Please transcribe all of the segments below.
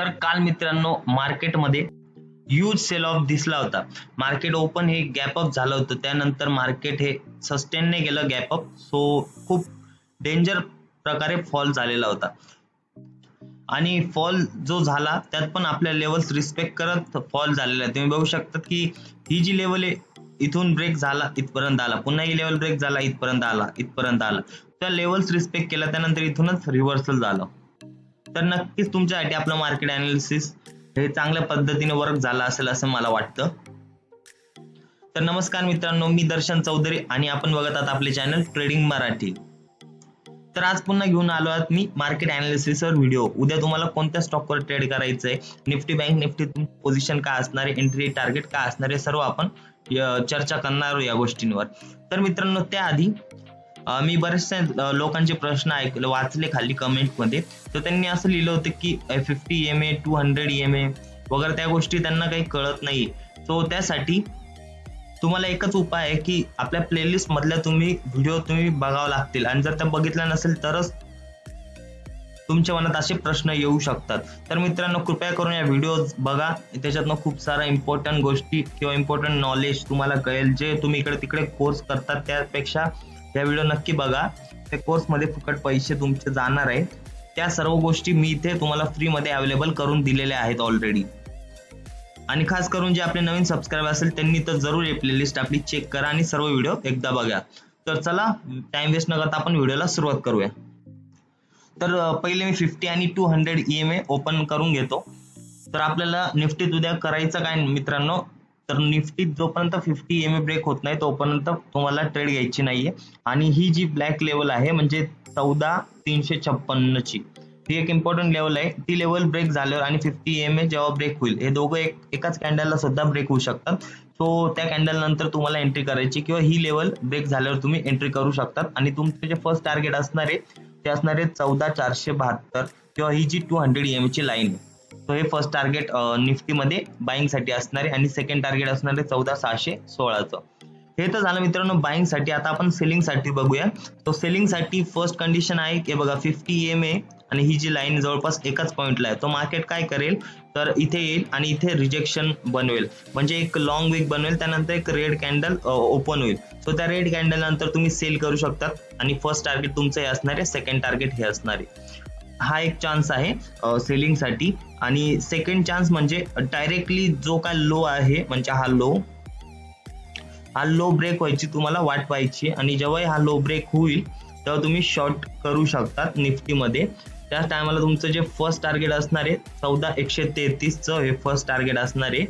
तर काल मित्रांनो मार्केटमध्ये ह्यूज सेल ऑफ दिसला होता. मार्केट ओपन हे गॅप अप झालं होतं, त्यानंतर मार्केट हे सस्टेन नाही गेलं गॅप अप, सो खूप डेंजर प्रकारे फॉल झालेला होता. आणि फॉल जो झाला त्यात पण आपल्या लेवल्स रिस्पेक्ट करत फॉल झालेला आहे. तुम्ही बघू शकता की ही जी लेवल आहे इथून ब्रेक झाला इथपर्यंत आला, पुन्हा ही लेवल ब्रेक झाला इथपर्यंत आला, त्या लेवल्स रिस्पेक्ट केला, त्यानंतर इथूनच रिव्हर्सल झालं. तर नक्कीच तुमच्यासाठी आपलं मार्केट अनालिसिस हे चांगल्या पद्धतीने वर्क झालं असेल असं मला वाटतं. तर नमस्कार मित्रांनो, मी दर्शन चौधरी आणि आपण बघत आहात आपले चॅनल ट्रेडिंग मराठी. तर आज पुन्हा घेऊन आलो आहात मी मार्केट अनालिसिसवर व्हिडिओ. उद्या तुम्हाला कोणत्या स्टॉकवर ट्रेड करायचंय, निफ्टी बँक निफ्टी पोझिशन काय असणार आहे, एंट्री टार्गेट काय असणार आहे, सर्व आपण चर्चा करणार या गोष्टींवर. तर मित्रांनो त्याआधी मी बरेचसे लोकांचे प्रश्न वाचले खाली कमेंट मध्ये. तर त्यांनी असं लिहिलं होतं की 50 EMA 200 EMA वगैरे त्या गोष्टी त्यांना काही कळत नाही. सो त्यासाठी तुम्हाला एकच उपाय आहे की आपल्या प्लेलिस्ट मधल्या व्हिडिओ तुम्ही बघावं लागतील, आणि जर त्या बघितल्या नसेल तरच तुमच्या मनात असे प्रश्न येऊ शकतात. तर मित्रांनो कृपया करून या व्हिडिओ बघा, त्याच्यातनं खूप सारा इम्पॉर्टंट गोष्टी किंवा इम्पॉर्टंट नॉलेज तुम्हाला कळेल. जे तुम्ही इकडे तिकडे कोर्स करतात त्यापेक्षा या व्हिडिओ नक्की बघा. त्या कोर्समध्ये फुकट पैसे तुमचे जाणार आहेत. त्या सर्व गोष्टी मी इथे तुम्हाला फ्री मध्ये अवेलेबल करून दिलेल्या आहेत ऑलरेडी. आणि खास करून जे आपले नवीन सबस्क्राईबर असेल त्यांनी तर जरूर ही प्लेलिस्ट आपली चेक करा आणि सर्व व्हिडिओ एकदा बघा. तर चला टाइम वेस्ट न करता आपण व्हिडिओला सुरुवात करूया. तर पहिले मी 50 आणि 200 EMA ओपन करून घेतो. तर आपल्याला निफ्टीत उद्या करायचं काय मित्रांनो, तर निफ्टीत जोपर्यंत 50 EMA ब्रेक होत नाही तोपर्यंत तुम्हाला ट्रेड घ्यायची नाहीये. आणि ही जी ब्लॅक लेवल आहे म्हणजे 14,356 ची, ही एक इम्पॉर्टंट लेवल आहे. ती लेवल ब्रेक झाल्यावर आणि 50 EMA जेव्हा ब्रेक होईल, हे दोघं एकाच कॅन्डलला सुद्धा ब्रेक होऊ शकतात. सो त्या कॅन्डल नंतर तुम्हाला एंट्री करायची, किंवा ही लेवल ब्रेक झाल्यावर तुम्ही एंट्री करू शकतात. आणि तुमचे जे फर्स्ट टार्गेट असणार आहे ते असणार आहे 14,472, किंवा ही जी 200 EMA ची लाईन आहे. तो हे फर्स्ट टार्गेट निफ्टीमध्ये बाईंग साठी असणार आहे, आणि सेकंड टार्गेट असणार आहे 14,616चं. हे तर झालं मित्रांनो बाईंग साठी. आता आपण सेलिंग साठी बघूया. तो सेलिंग साठी फर्स्ट कंडिशन आहे की बघा 50 EMA आणि ही जी लाईन जवळपास एकाच पॉइंटला आहे. तो मार्केट काय करेल तर इथे येईल आणि इथे रिजेक्शन बनवेल, म्हणजे एक लॉंग विक बनवेल, त्यानंतर एक रेड कॅन्डल ओपन होईल. सो त्या रेड कॅन्डल नंतर तुम्ही सेल करू शकतात, आणि फर्स्ट टार्गेट तुमचं हे असणार आहे, सेकंड टार्गेट हे असणार आहे. हा एक चान्स आहे सेलिंग साठी. आणि सेकंड चान्स म्हणजे डायरेक्टली जो काय लो आहे, म्हणजे हा लो ब्रेक व्हायची तुम्हाला वाट पाहायची, आणि जेव्हा हा लो ब्रेक होईल तेव्हा तुम्ही शॉर्ट करू शकतात निफ्टीमध्ये. त्या टायमाला तुमचं जे फर्स्ट टार्गेट असणार आहे 14,133चं हे फर्स्ट टार्गेट असणार आहे.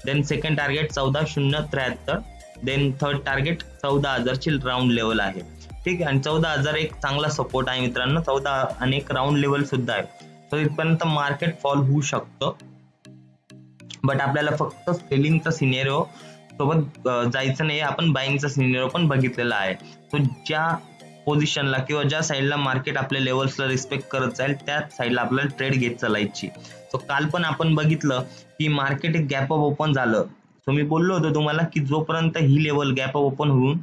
Then second target 14,073, then third target 14,000 ची राऊंड लेवल आहे. ठीक आहे, आणि 14,000 एक चांगला सपोर्ट आहे मित्रांनो. 14 आणि एक राऊंड लेवल सुद्धा आहे. तर इथपर्यंत मार्केट फॉल होऊ शकतं, बट आपल्याला फक्त सेलिंगचा सिनेरिओ सोबत जायचं नाही. आपण बाईंगचा सिनेरिओ पण बघितलेला आहे. तो ज्या पोझिशनला किंवा ज्या साईडला मार्केट आपल्या लेवल्सला रिस्पेक्ट करत जाईल त्या साईडला आपल्याला ट्रेड घेत चालायची. सो काल पण आपण बघितलं की मार्केट एक गॅप अप ओपन झालं. सो मी बोललो होतो तुम्हाला की जोपर्यंत ही लेवल गॅप अप ओपन होऊन,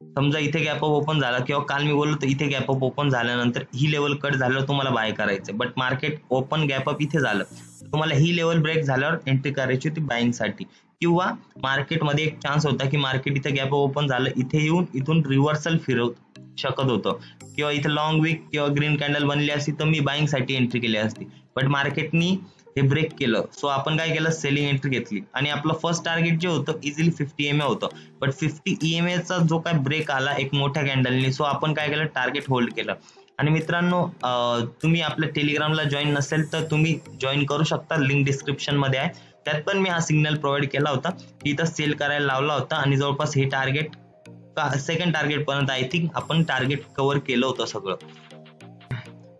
समजा इथे गॅप अप ओपन झाला, किंवा काल मी बोललो तर इथे गॅप अप ओपन झाल्यानंतर ही लेवल कट झाल्यावर तुम्हाला बाय करायचं, but market open gap up इथे झालं, तुम्हाला ही लेवल ब्रेक झाल्यावर एंट्री करायची होती बाईंग साठी. किंवा मार्केटमध्ये एक चान्स होता की मार्केट इथे गॅप ओपन झालं, इथे येऊन इथून रिव्हर्सल फिरवू शकत होतं, किंवा इथे लॉंग विक किंवा ग्रीन कॅन्डल बनली असती तर मी बाईंग साठी एंट्री केली असती. बट मार्केटनी हे ब्रेक केलं, सो आपण काय केलं, सेलिंग एंट्री घेतली, आणि आपलं फर्स्ट टार्गेट जे होतं इझिली 50 EMA होतं. बट 50 EMA चा जो काय ब्रेक आला एक मोठ्या कॅन्डलनी, सो आपण काय केलं, टार्गेट होल्ड केलं. आणि मित्रांनो तुम्ही आपल्या टेलिग्रामला जॉईन नसेल तर तुम्ही जॉईन करू शकता, लिंक डिस्क्रिप्शन मध्ये आहे. त्यात पण मी हा सिग्नल प्रोव्हाइड केला होता की इथं सेल करायला लावला होता, आणि जवळपास हे टार्गेट सेकंड टार्गेट पर्यंत आय थिंक आपण टार्गेट कव्हर केलं होतं सगळं.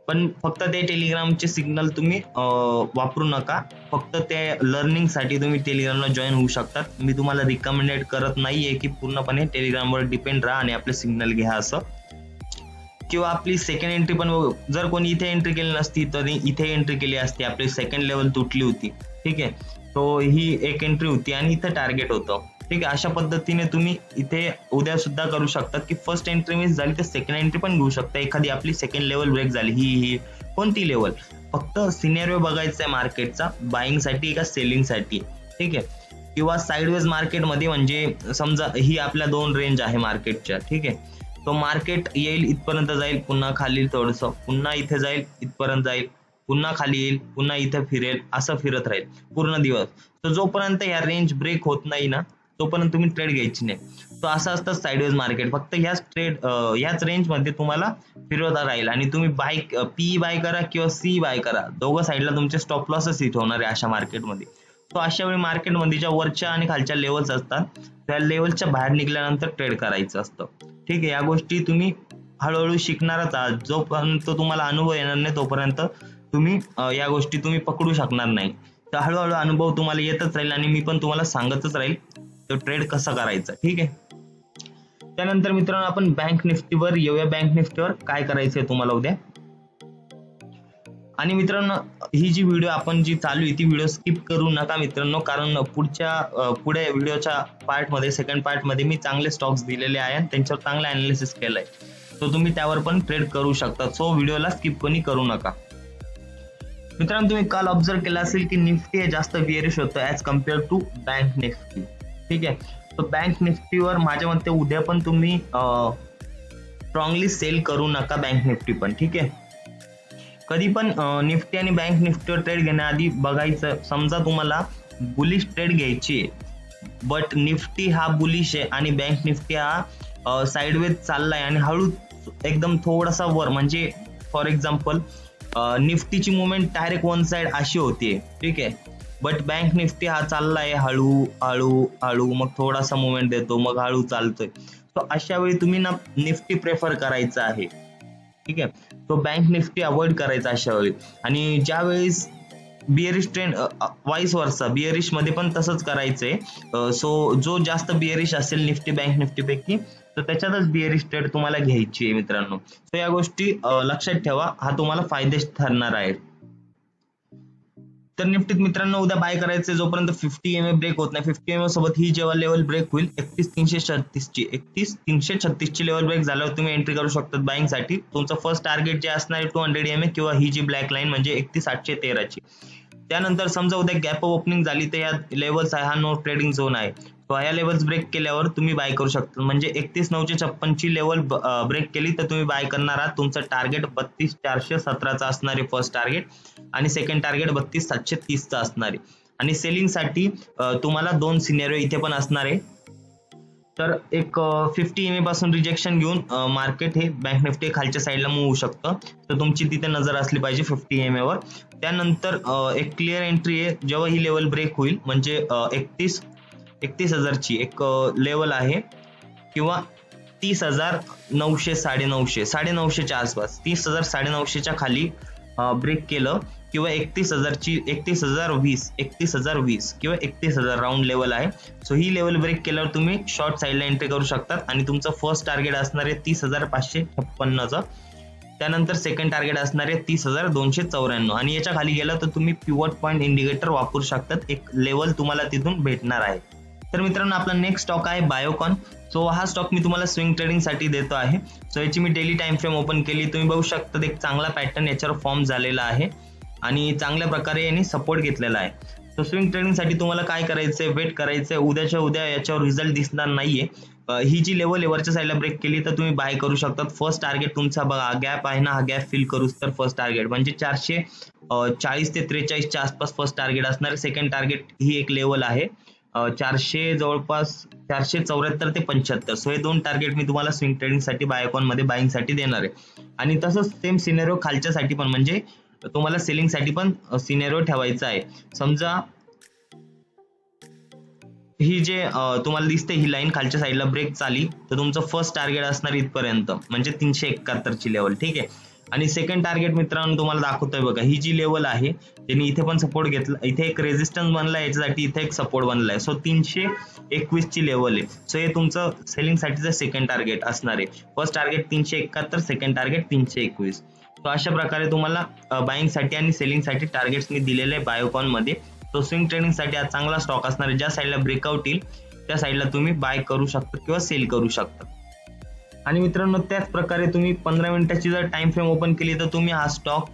पण फक्त ते टेलिग्रामचे सिग्नल तुम्ही वापरू नका, फक्त ते लर्निंग साठी तुम्ही टेलिग्रामला जॉईन होऊ शकतात. मी तुम्हाला रिकमेंडेड करत नाहीये की पूर्णपणे टेलिग्रामवर डिपेंड राहा आणि आपले सिग्नल घ्या असं. किंवा आपली सेकंड एंट्री पण जर कोणी इथे एंट्री केली नसती तर इथे एंट्री केली असती, आपली सेकंड लेवल तुटली होती. ठीक आहे, तो ही एक एंट्री होती आणि इथं टार्गेट होतं. ठीक आहे, अशा पद्धतीने तुम्ही इथे उद्या सुद्धा करू शकतात की फर्स्ट एंट्री मिस झाली तर सेकंड एंट्री पण घेऊ शकता. एखादी आपली सेकंड लेवल ब्रेक झाली, ही कोणती लेवल, फक्त सिनेरिओ बघायचा आहे मार्केटचा, बाईंग साठी का सेलिंग साठी, ठीक आहे. किंवा साईडवेज मार्केटमध्ये म्हणजे समजा ही आपल्या 2 रेंज आहे मार्केटच्या, ठीक आहे. तो मार्केट येईल इथपर्यंत जाईल, पुन्हा खाली थोडस, पुन्हा इथे जाईल इथपर्यंत जाईल, पुन्हा खाली येईल, पुन्हा इथे फिरेल, असं फिरत राहील पूर्ण दिवस. तर जोपर्यंत या रेंज ब्रेक होत नाही ना तोपर्यंत तुम्ही ट्रेड घ्यायची नाही. तो असं असतं साईडवेज मार्केट, फक्त ह्याच रेंज मध्ये तुम्हाला फिरवता राहील आणि तुम्ही पी बाय करा किंवा सी बाय करा, दोघं साईडला तुमचे स्टॉप लॉसच हिट होणार आहे अशा मार्केटमध्ये. तो अशा वेळी मार्केटमध्ये ज्या वरच्या आणि खालच्या लेवल्स असतात त्या लेवलच्या बाहेर निघाल्यानंतर ट्रेड करायचं असतं, ठीक आहे. या गोष्टी तुम्ही हळूहळू शिकणारच आहात, जोपर्यंत तुम्हाला अनुभव येणार नाही तोपर्यंत तुम्ही या गोष्टी तुम्ही पकडू शकणार नाही. तर हळूहळू अनुभव तुम्हाला येतच राहील आणि मी पण तुम्हाला सांगतच राहील तो ट्रेड कसा करायचा, ठीक आहे. त्यानंतर मित्रांनो आपण बँक निफ्टीवर येऊया. बँक निफ्टीवर काय करायचंय तुम्हाला उद्या. आणि मित्रांनो ही जी व्हिडिओ आपण जी चालू आहे ती व्हिडिओ स्किप करू नका मित्रांनो, कारण पुढे व्हिडिओच्या पार्टमध्ये, सेकंड पार्टमध्ये मी चांगले स्टॉक्स दिलेले आहे आणि त्यांच्यावर चांगला अनालिसिस केलाय, तो तुम्ही त्यावर पण ट्रेड करू शकता. सो व्हिडिओला स्किप कोणी करू नका. मित्रांनो तुम्ही काल ऑब्झर्व केलं असेल की निफ्टी हे जास्त बिअरिश होतं as compare to bank Nifty, ठीक आहे. तर बँक निफ्टीवर माझ्या मते उद्या पण तुम्ही स्ट्रॉंगली सेल करू नका बँक निफ्टी पण, ठीक आहे. कधी पण निफ्टी आणि बँक निफ्टीवर ट्रेड घेण्याआधी बघायचं, समजा तुम्हाला बुलिश ट्रेड घ्यायची आहे बट निफ्टी हा बुलिश आहे आणि बँक निफ्टी हा साईडवेज चाललाय आणि हळू एकदम थोडासा वर, म्हणजे फॉर एक्झाम्पल निफ्टीची मुवमेंट डायरेक्ट वन साइड अशी होतीये, ठीक आहे. बट बँक निफ्टी हा चाललाय हळू हळू हळू, मग थोडासा मुवमेंट देतो, मग हळू चालतोय. तो अशा वेळी तुम्ही ना निफ्टी प्रेफर करायचा आहे, ठीक आहे. तो बँक निफ्टी अवॉइड करायचा अशा वेळी. आणि ज्या वेळेस बिअरिश ट्रेंड वाईस वर्सा बिअरिश मध्ये पण तसंच करायचंय. सो जो जास्त बिअरिश असेल निफ्टी बँक निफ्टी पैकी तर त्याच्यातच बिअरिश ट्रेड तुम्हाला घ्यायची आहे मित्रांनो. सो या गोष्टी लक्षात ठेवा, हा तुम्हाला फायदेशीर ठरणार आहे. तर निफ्टीत मित्रांनो उद्या बाय करायचे जोपर्यंत 50 EMA ब्रेक होत नाही. 50 EMA सोबत ही जेव्हा लेवल ब्रेक होईल 31,336 ची लेवल ब्रेक झाल्यावर तुम्ही एंट्री करू शकता बाईंग साठी. तुमचं फर्स्ट टार्गेट जे असणार आहे 200 EMA किंवा ही जी ब्लॅक लाईन म्हणजे 31,813 ची. त्यानंतर समजा उद्या गॅप ओपनिंग झाली तर या लेवल्स आहे, हा नो ट्रेडिंग झोन आहे, तो ह्या लेवल्स ब्रेक केल्यावर तुम्ही बाय करू शकता. म्हणजे 31,956 ची लेवल ब्रेक केली तर तुम्ही बाय करणार आहात. तुमचं टार्गेट 32,417 असणार आहे फर्स्ट टार्गेट आणि सेकंड टार्गेट 32,730 असणार आहे. आणि सेलिंग साठी तुम्हाला 2 सिनेरिओ इथे पण असणार आहे. तर एक 50 EMA पासून रिजेक्शन घेऊन मार्केट हे बँक निफ्टी खालच्या साईडला मूव्ह होऊ शकतं, तर तुमची तिथे नजर असली पाहिजे 50 EMA वर. त्यानंतर एक क्लिअर एंट्री आहे जेव्हा ही लेवल ब्रेक होईल, म्हणजे 31,000 ची एक लेवल आहे किंवा 30,900 950च्या आसपास, 30,900 च्या खाली ब्रेक केलं किंवा 31,020 किंवा 31,000 राऊंड लेवल आहे. सो ही लेवल ब्रेक केल्यावर तुम्ही शॉर्ट साईडला एंट्री करू शकतात आणि तुमचं फर्स्ट टार्गेट असणार आहे 30,556चं. त्यानंतर सेकंड टार्गेट असणार आहे 30,294 आणि याच्या खाली गेलं तर तुम्ही पिवट पॉईंट इंडिकेटर वापरू शकतात, एक लेवल तुम्हाला तिथून भेटणार आहे. तर मित्रांनो आपला नेक्स्ट स्टॉक आहे बायोकॉन. सो हा स्टॉक मी तुम्हाला स्विंग ट्रेडिंग साठी देतो आहे. सो याची मी डेली टाइम फ्रेम ओपन केली, तुम्ही बघू शकता एक चांगला पॅटर्न याच्यावर फॉर्म झालेला आहे आणि चांगल्या प्रकारे यांनी सपोर्ट घेतलेला आहे. तर स्विंग ट्रेडिंग साठी तुम्हाला काय करायचंय, वेट करायचंय. उद्याच्या उद्या याच्यावर रिझल्ट दिसणार नाहीये. ही जी लेवल वरच्या साईडला ब्रेक केली तर तुम्ही बाय करू शकता. फर्स्ट टार्गेट तुमचा बघा गॅप आहे ना, हा गॅप फिल करूच तर फर्स्ट टार्गेट म्हणजे 440 ते 43च्या आसपास फर्स्ट टार्गेट असणार. सेकंड टार्गेट ही एक लेवल आहे 400 जवळपास 474 ते 75. सो हे 2 टार्गेट मी तुम्हाला स्विंग ट्रेडिंग साठी बायोकॉन मध्ये बाईंग साठी देणार आहे. आणि तसंच सेम सिनेरिओ खालच्या साठी पण, म्हणजे तुम्हाला सेलिंग साठी पण सिनेरिओ ठेवायचा आहे. समजा ही जे तुम्हाला दिसते ही लाईन खालच्या साईडला ब्रेक झाली तर तुमचं फर्स्ट टार्गेट असणार इथपर्यंत म्हणजे 371 ची लेवल, ठीक आहे. आणि सेकंड टार्गेट मित्रांनो तुम्हाला दाखवतोय बघा, ही जी लेवल आहे त्यांनी इथे पण सपोर्ट घेतला, इथे एक रेजिस्टन्स बनलाय याच्यासाठी, इथे एक सपोर्ट बनलाय. सो 321 ची लेवल आहे. सो हे तुमचं सेलिंग साठीचं सेकंड टार्गेट असणार आहे. First target 371, second target 321. तो अशा प्रकारे तुम्हाला बाईंग साठी आणि सेलिंग साठी टार्गेट्स मी दिलेले आहे बायोकॉन मध्ये. तो स्विंग ट्रेडिंग साठी आज चांगला स्टॉक असणार आहे. ज्या साईडला ब्रेकआउट येईल त्या साईडला तुम्ही बाय करू शकता किंवा सेल करू शकता. आणि मित्रांनो त्याच प्रकारे तुम्ही 15 मिनिटाची जर टाइम फ्रेम ओपन केली तर तुम्ही हा स्टॉक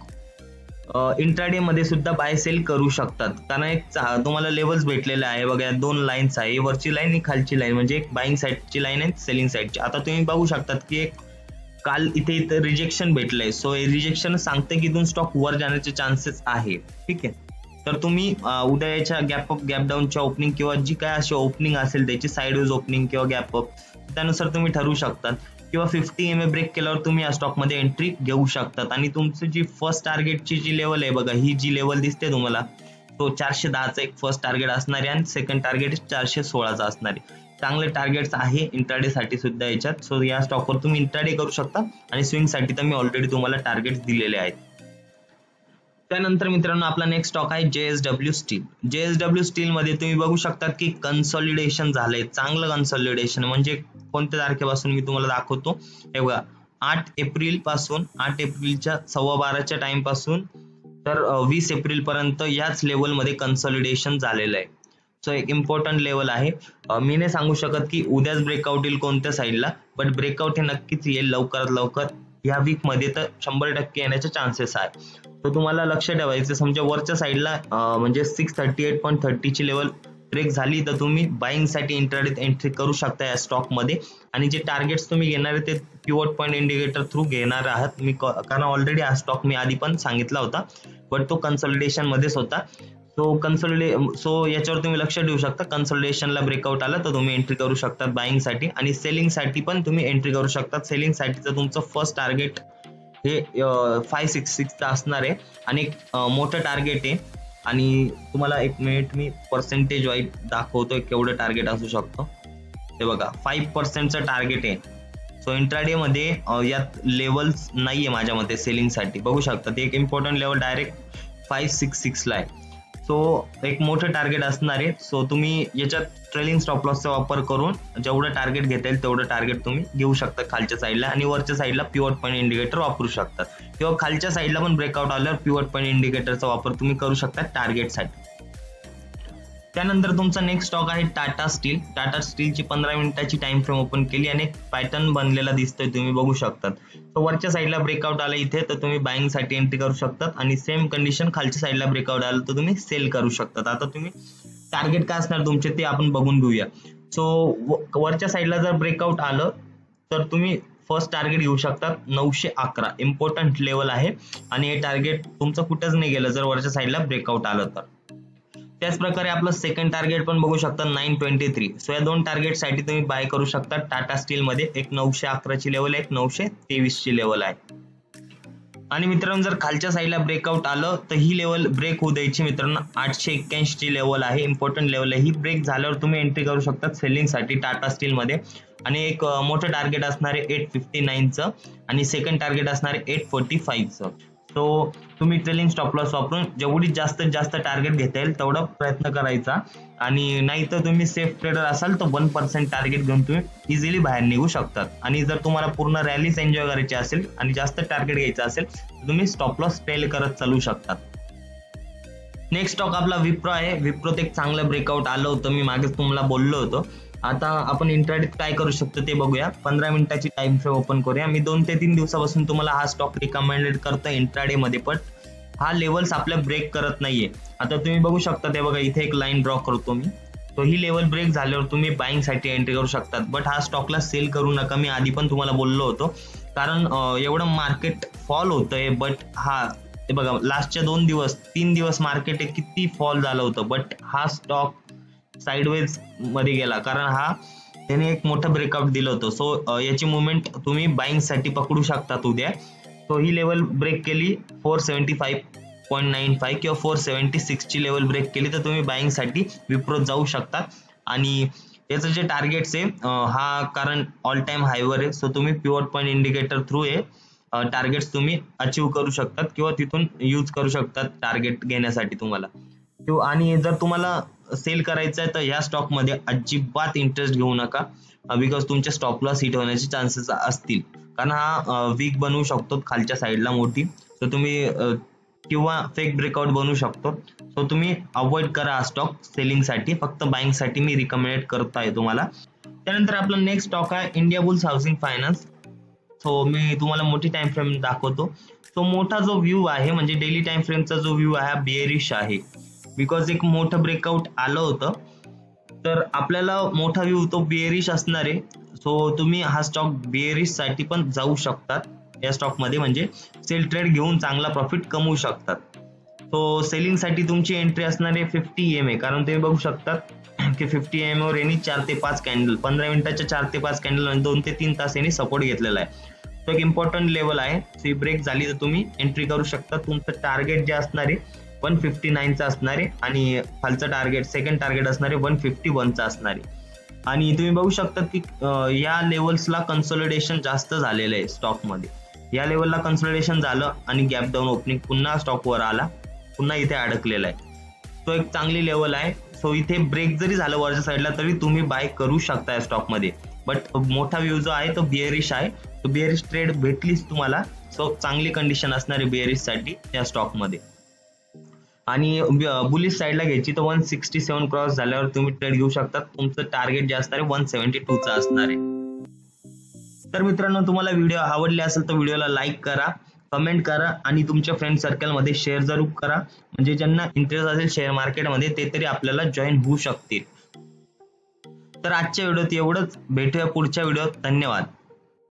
इंट्राडे मध्ये सुद्धा बाय सेल करू शकतात, कारण एक तुम्हाला लेवल्स भेटलेले आहे बघा, 2 लाईन्स आहे, वरची लाईन आणि खालची लाईन, म्हणजे एक बाईंग साईडची लाईन आहे, सेलिंग साईडची. आता तुम्ही बघू शकतात की एक काल इथे रिजेक्शन भेटलंय, सो हे रिजेक्शन सांगते की इथून स्टॉक वर जाण्याचे चान्सेस आहे. ठीक आहे, तर तुम्ही उद्या याच्या गॅप अप गॅप डाऊनच्या ओपनिंग किंवा जी काय अशी ओपनिंग असेल त्याची साईडवेज ओपनिंग किंवा गॅप अप, त्यानुसार तुम्ही ठरवू शकतात. किंवा 50 EMA ब्रेक केल्यावर तुम्ही या स्टॉक मध्ये एंट्री घेऊ शकतात. आणि तुमची जी फर्स्ट टार्गेटची जी लेवल आहे बघा, ही जी लेवल दिसते तुम्हाला, तो 410चा एक फर्स्ट टार्गेट असणार आहे आणि सेकंड टार्गेट 416चा असणार आहे. चांगले टार्गेट्स आहे इंट्राडे साठी सुद्धा याच्यात. सो या स्टॉकवर तुम्ही इंट्राडे करू शकता आणि स्विंग साठी तर मी ऑलरेडी तुम्हाला टार्गेट दिलेले आहेत. त्यानंतर मित्रांनो आपला नेक्स्ट स्टॉक आहे JSW स्टील. JSW स्टील मध्ये तुम्ही बघू शकता की कन्सॉलिडेशन झालंय, चांगलं कन्सॉलिडेशन. म्हणजे कोणत्या तारखेपासून मी तुम्हाला दाखवतो, हे बघा 8 एप्रिल पासून, 8 एप्रिलच्या 12:15च्या टाइम पासून तर 20 एप्रिल पर्यंत याच लेवल मध्ये कन्सॉलिडेशन झालेलं आहे. सो एक इम्पॉर्टंट लेवल आहे. मी नाही सांगू शकत की उद्याच ब्रेकआउट येईल कोणत्या साईडला, बट ब्रेकआउट हे नक्कीच येईल लवकरात लवकर या वीक मध्ये, तर 100% येण्याचे चान्सेस आहे. तर तुम्हाला लक्ष ठेवायचं, समजा वरच्या साईडला म्हणजे 638.30 ची लेवल ब्रेक झाली तर तुम्ही बाईंग साठी इंट्राडेत एंट्री करू शकता या स्टॉक मध्ये. आणि जे टार्गेट्स तुम्ही घेणार आहे ते पिवट पॉईंट इंडिकेटर थ्रू घेणार आहात मी, कारण ऑलरेडी हा स्टॉक मी आधी पण सांगितला होता, बट तो कन्सॉलिडेशन मध्येच होता. सो याच्यावर तुम्ही लक्ष ठेवू शकता. कन्सॉलिडेशनला ब्रेकआउट आला तर तुम्ही एंट्री करू शकता बाईंग साठी, आणि सेलिंग साठी पण तुम्ही एंट्री करू शकता. सेलिंग साठीचं तुमचं फर्स्ट टार्गेट हे 566 असणार आहे आणि एक मोठं टार्गेट आहे. आणि तुम्हाला एक मिनिट मी पर्सेंटेज वाईज दाखवतोय केवढं टार्गेट असू शकतो. ते बघा 5%चं टार्गेट आहे. सो इंट्राडे मध्ये यात लेवल्स नाहीये माझ्या मते सेलिंग साठी, बघू शकता ते एक इम्पॉर्टंट लेवल डायरेक्ट 566 ला आहे. सो एक मोठं टार्गेट असणार आहे. सो तुम्ही याच्यात ट्रेलिंग स्टॉप लॉसचा वापर करून जेवढं टार्गेट घेता येईल तेवढं टार्गेट तुम्ही घेऊ शकता खालच्या साईडला, आणि वरच्या साईडला पिवट पॉईंट इंडिकेटर वापरू शकतात. किंवा खालच्या साईडला पण ब्रेकआउट आल्यावर पिवट पॉईंट इंडिकेटरचा वापर तुम्ही करू शकता टार्गेटसाठी. त्यानंतर तुमचा नेक्स्ट स्टॉक आहे टाटा स्टील. टाटा स्टीलची 15 मिनिटाची टाइम फ्रेम ओपन केली आणि एक पॅटर्न बनलेला दिसतोय, तुम्ही बघू शकतात. तर वरच्या साईडला ब्रेकआउट आला इथे तर तुम्ही बाईंग साठी एंट्री करू शकतात, आणि सेम कंडिशन खालच्या साईडला ब्रेकआउट आलं तर तुम्ही सेल करू शकतात. आता तुम्ही टार्गेट काय असणार तुमचे ते आपण बघून घेऊया. सो वरच्या साईडला जर ब्रेकआउट आलं तर तुम्ही फर्स्ट टार्गेट घेऊ शकतात 911, इम्पॉर्टंट लेवल आहे. आणि हे टार्गेट तुमचं कुठंच नाही गेलं जर वरच्या साईडला ब्रेकआउट आलं तर. त्याच प्रकारे आपलं सेकंड टार्गेट पण बघू शकता 923. सो या दोन टार्गेट साठी तुम्ही बाय करू शकता टाटा स्टील मध्ये. एक 911 ची लेवल आहे, एक 923 ची लेवल आहे. आणि मित्रांनो जर खालच्या साईडला ब्रेकआउट आलं तर ही लेवल ब्रेक होऊ द्यायची मित्रांनो. 881 ची लेवल आहे, इम्पॉर्टंट लेवल आहे. ही ब्रेक झाल्यावर तुम्ही एंट्री करू शकता सेलिंग साठी टाटा स्टील मध्ये. आणि एक मोठं टार्गेट असणार आहे 859चं आणि सेकंड टार्गेट असणार आहे 845चं. सो तुम्ही ट्रेलिंग स्टॉप लॉस वापरून जेवढी जास्तीत जास्त टार्गेट घेता येईल तेवढा प्रयत्न करायचा. आणि नाही तर तुम्ही सेफ ट्रेडर असाल तर 1% टार्गेट घेऊन तुम्ही इझिली बाहेर निघू शकतात. आणि जर तुम्हाला पूर्ण रॅलीच एन्जॉय करायची असेल आणि जास्त टार्गेट घ्यायचं असेल तर तुम्ही स्टॉप लॉस ट्रेल करत चालू शकतात. नेक्स्ट स्टॉक आपला विप्रो आहे. विप्रोत एक चांगलं ब्रेकआउट आलं होतं, मी मागेच तुम्हाला बोललो होतो. आता आपण इंट्राडेत काय करू शकतो ते बघूया. 15 मिनिटाची टाइम फ्रेम ओपन करूया. मी 2 ते 3 दिवसापासून तुम्हाला हा स्टॉक रिकमेंडेड करतो इंट्राडे मध्ये, पण हा लेवल्स आपल्या ब्रेक करत नाहीये. आता तुम्ही बघू शकता ते बघा इथे एक लाईन ड्रॉ करतो मी. तो ही लेवल ब्रेक झाल्यावर तुम्ही बाईंग साठी एंट्री करू शकतात. बट हा स्टॉकला सेल करू नका, मी आधी पण तुम्हाला बोललो होतो. कारण एवढं मार्केट फॉल होतंय. बट हा ते बघा लास्टच्या 3 दिवस मार्केट किती फॉल झालं होतं, बट हा स्टॉक साइडवेज मध्ये गेला कारण त्याने एक मोठं ब्रेकआउट दिलं होतं. सो याची मुवमेंट तुम्ही बाईंग साठी पकडू शकतात उद्या. सो ही लेवल ब्रेक केली 475.95 किंवा 476 ची लेवल ब्रेक केली तर तुम्ही बाईंग साठी विप्रो जाऊ शकता. आणि याचं जे टार्गेट्स आहे हा कारण ऑल टाइम हायवर आहे. सो तुम्ही पिवट पॉईंट इंडिकेटर थ्रू हे टार्गेट्स तुम्ही अचीव्ह करू शकतात किंवा तिथून यूज करू शकतात टार्गेट घेण्यासाठी तुम्हाला. आणि जर तुम्हाला सेल करायचं आहे तर या स्टॉक मध्ये अजिबात इंटरेस्ट घेऊ नका, बिकॉज तुमचे स्टॉप लॉस हिट होण्याचे चान्सेस असतील. कारण हा वीक बनवू शकतो खालच्या साईडला मोठी. सो तुम्ही किंवा फेक ब्रेकआउट बनवू शकतो. सो तुम्ही अवॉइड करा हा स्टॉक सेलिंग साठी. फक्त बाईंग साठी मी रिकमेंड करत आहे तुम्हाला. त्यानंतर आपला नेक्स्ट स्टॉक आहे Indiabulls housing finance. So मी तुम्हाला मोठी टाइम फ्रेम दाखवतो. सो मोठा जो व्ह्यू आहे म्हणजे डेली टाइम फ्रेमचा जो व्ह्यू आहे बेअरिश आहे, बिकॉज एक मोठं ब्रेकआउट आलं होतं, तर आपल्याला मोठा व्ह्यू तो बेअरिश असणार आहे. सो तुम्ही हा स्टॉक बेअरिश साठी पण जाऊ शकतात या स्टॉक मध्ये, म्हणजे सेल ट्रेड घेऊन चांगला प्रॉफिट कमवू शकतात. सो सेलिंग साठी तुमची एंट्री असणार आहे 50 EMA, कारण तुम्ही बघू शकतात की 50 EMA वर यांनी 4 ते 5 कॅन्डल, 15 मिनिटाच्या 4 ते 5 कॅन्डल आणि 2 ते 3 तास यांनी सपोर्ट घेतलेला आहे. तो एक इम्पॉर्टंट लेवल आहे. ती ब्रेक झाली तर तुम्ही एंट्री करू शकता. तुमचं टार्गेट जे असणार आहे 159 चं असणार आहे आणि खालचं टार्गेट, सेकंड टार्गेट असणार आहे 151 चं असणार आहे. आणि तुम्ही बघू शकता की या लेवल्सला कन्सोलिडेशन जास्त झालेलं आहे स्टॉक मध्ये. या लेवलला कन्सोलिडेशन झालं आणि गॅप डाऊन ओपनिंग, पुन्हा स्टॉक वर आला, पुन्हा इथे अडकलेला आहे. तो एक चांगली लेवल आहे. सो इथे ब्रेक जरी झालं वरच्या साईडला तरी तुम्ही बाय करू शकता या स्टॉक मध्ये. बट मोठा व्ह्यू जो आहे तो बिअरिश आहे. तो बिअरिश ट्रेड भेटलीच तुम्हाला. सो चांगली कंडिशन असणार आहे बिअरिश साठी या स्टॉक मध्ये. आणि बुलिश साईडला घ्यायची तर 167 क्रॉस झाल्यावर तुम्ही ट्रेड घेऊ शकता. तुमचं टार्गेट जे असणार आहे 172 चं असणार आहे. तर मित्रांनो, तुम्हाला व्हिडिओ आवडले असेल तर व्हिडिओला लाईक करा, कमेंट करा आणि तुमच्या फ्रेंड सर्कलमध्ये शेअर जरूर करा, म्हणजे ज्यांना इंटरेस्ट असेल शेअर मार्केटमध्ये ते तरी आपल्याला जॉईन होऊ शकतील. तर आजच्या व्हिडिओत एवढंच. भेटूया पुढच्या व्हिडिओत. धन्यवाद.